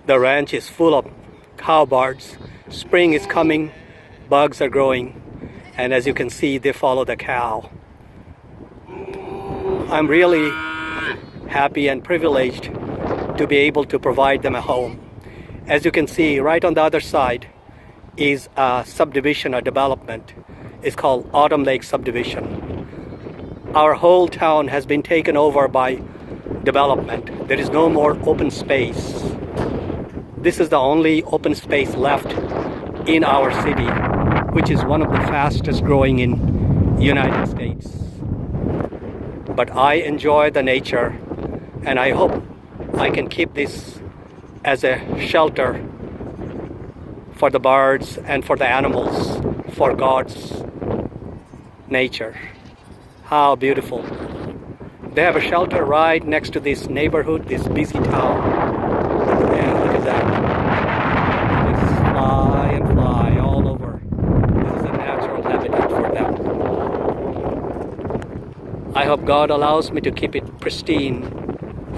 The ranch is full of cowbirds. Spring is coming, bugs are growing, and as you can see, they follow the cow. I'm really happy and privileged to be able to provide them a home. As you can see, right on the other side is a subdivision, a development. It's called Autumn Lake Subdivision. Our whole town has been taken over by development. There is no more open space. This is the only open space left in our city, which is one of the fastest growing in the United States. But I enjoy the nature, and I hope I can keep this as a shelter for the birds and for the animals, for God's nature. How beautiful. They have a shelter right next to this neighborhood, this busy town. And look at that. They just fly and fly all over. This is a natural habitat for them. I hope God allows me to keep it pristine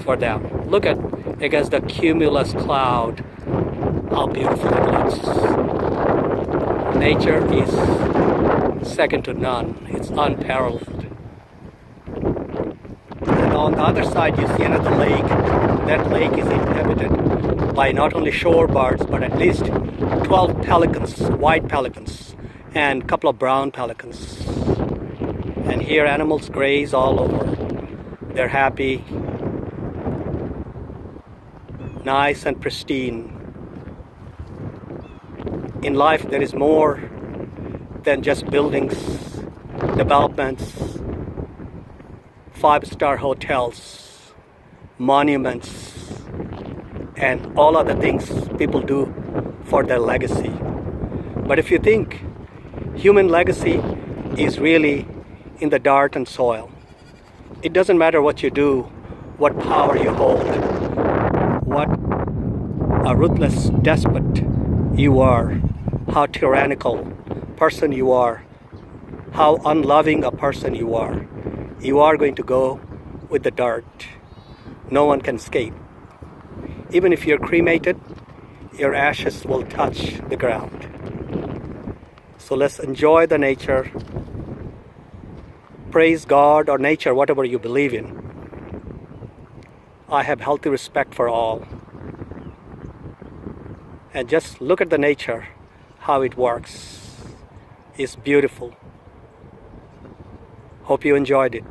for them. Look at against the cumulus cloud, how beautiful it looks. Nature is second to none. It's unparalleled. And on the other side you see another lake. That lake is inhabited by not only shorebirds but at least 12 pelicans, white pelicans, and a couple of brown pelicans. And here animals graze all over. They're happy, nice and pristine. In life there is more than just buildings, developments, five-star hotels, monuments, and all other things people do for their legacy. But if you think human legacy is really in the dirt and soil, it doesn't matter what you do, what power you hold, what a ruthless despot you are, how tyrannical person you are, how unloving a person you are going to go with the dirt. No one can escape. Even if you're cremated, your ashes will touch the ground. So let's enjoy the nature. Praise God or nature, whatever you believe in. I have healthy respect for all. And just look at the nature, how it works. It's beautiful. Hope you enjoyed it.